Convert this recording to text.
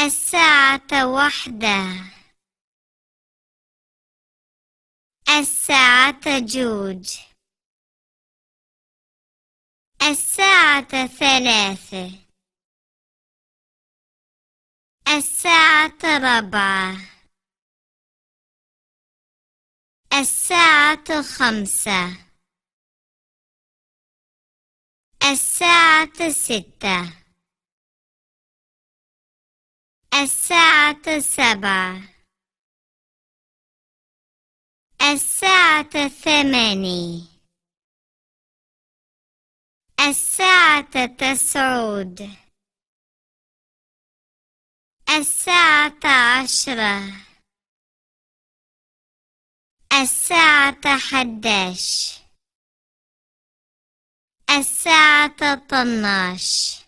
الساعة 1. الساعة 2. الساعة 3. الساعة 4. الساعة 5. الساعة 6. الساعة 7. الساعة 8. الساعة 9. الساعة 10. الساعة 11. الساعة 12.